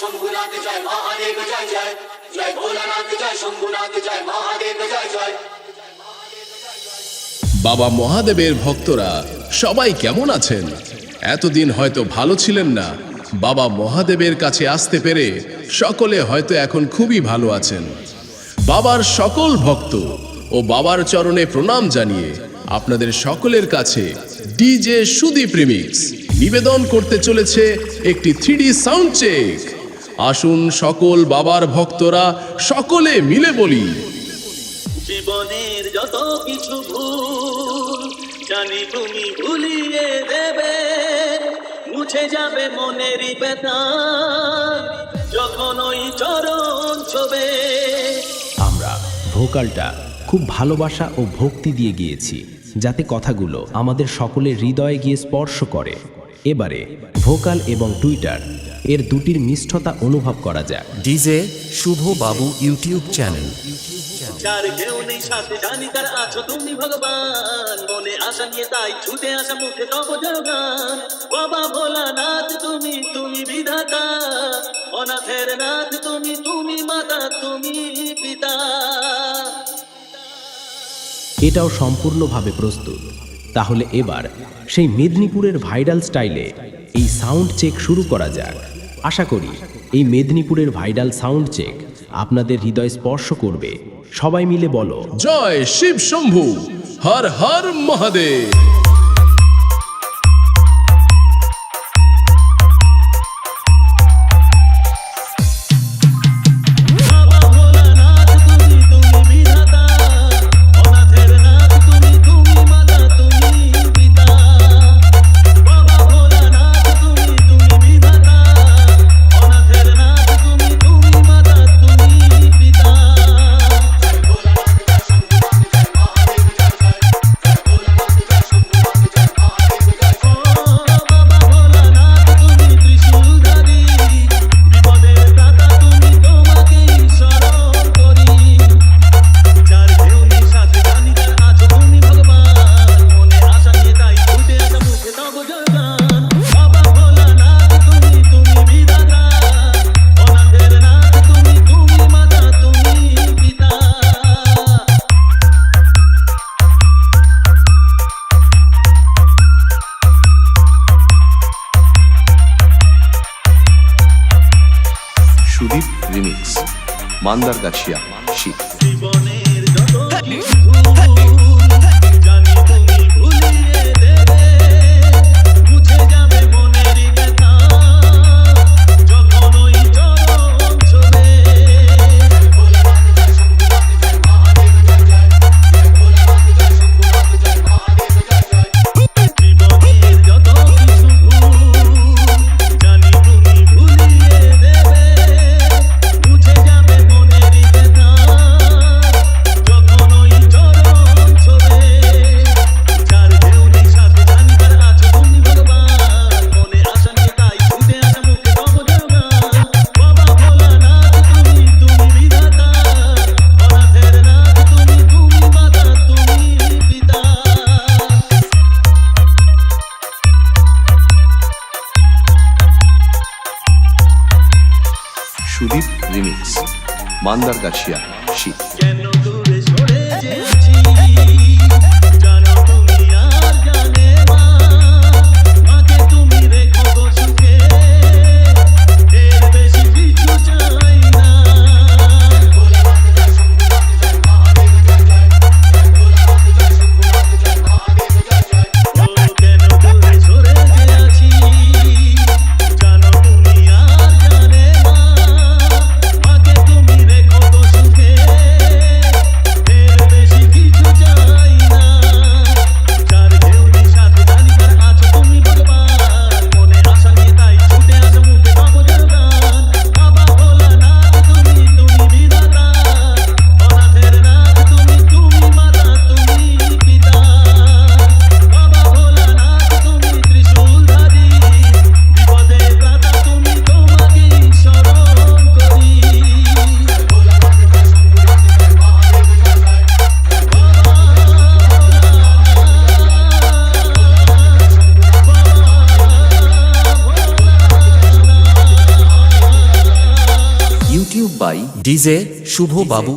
शंभुनाथ जय महादेव जय जय जय भोलानाथ जय शंभुनाथ जय महादेव जय जय। বাবা মহাদেবের ভক্তরা সবাই কেমন আছেন? এতদিন হয়তো ভালো ছিলেন না। বাবা মহাদেবের কাছে আসতে পেরে সকলে হয়তো এখন খুবই ভালো আছেন। বাবার সকল ভক্ত ও বাবার চরণে প্রণাম জানিয়ে আপনাদের সকলের কাছে ডিজে সুদীপ রিমিক্স নিবেদন করতে চলেছে একটি 3D সাউন্ড চেক। আসুন সকল বাবার ভক্তরা সকলে মিলে বলি, জীবনের যত কিছু ভুল জানি তুমি ভুলিয়ে দেবে, মুছে যাবে মনেরই ব্যথা যখন ওই চরণ ছোবে। আমরা ভোকালটা খুব ভালোবাসা ও ভক্তি দিয়ে গিয়েছি, যাতে কথাগুলো আমাদের সকলের হৃদয়ে গিয়ে স্পর্শ করে। এবারে ভোকাল এবং টুইটার এর দুটির মিষ্টতা অনুভব করা যাক। ডিজে শুভ বাবু ইউটিউব চ্যানেল। যার কেউ নেই সাথে জানি তার আছো তুমি ভগবান, মনে আশা নিয়ে তাই ছুটে আসা মুখে তব জয়গান। বাবা ভোলানাথ তুমি তুমি বিধাতা, অনাথের নাথ তুমি তুমি মাতা তুমি পিতা। এটাও সম্পূর্ণভাবে প্রস্তুত। তাহলে এবার সেই মেদিনীপুরের ভাইরাল স্টাইলে এই সাউন্ড চেক শুরু করা যাক। আশা করি এই মেদিনীপুরের ভাইরাল সাউন্ড চেক আপনাদের হৃদয় স্পর্শ করবে। সবাই মিলে বলো, জয় শিব শম্ভু, হর হর মহাদেব। সুদীপ রিমিক্স, মান্দারগাছিয়া, শীত। জীবনের যত কিছু জানি তুমি ভুলিয়ে দেবে, মুছে যাবে মনেরই ব্যথা যখন ওই চরণ ছোবে। জীবনের যত কিছু জানি তুমি ভুলিয়ে দেবে, মুছে যাবে মনেরই ব্যথা যখন ওই চরণ ছোবে। যার কেউ নেই সাথে জানি তার আছো তুমি ভগবান, মনে আশা নিয়ে তাই ছুটে আসা মুখে তব জয়গান। বাবা ভোলানাথ তুমি তুমি বিধাতা, অনাথের নাথ তুমি তুমি মাতা তুমি পিতা। সুদীপ রিমিক্স, মান্দারগাছিয়া, শীত। কেন দূরে সরে যেছি জানো তুমি আর জানে মা, মাকে তুমি রেখো গো সুখে, এর বেশি কিছু চাই না। ও কেন দূরে সরে যেছি জানো তুমি আর জানে মা, মাকে তুমি রেখো গো সুখে, বাই ডিজে শুভ বাবু।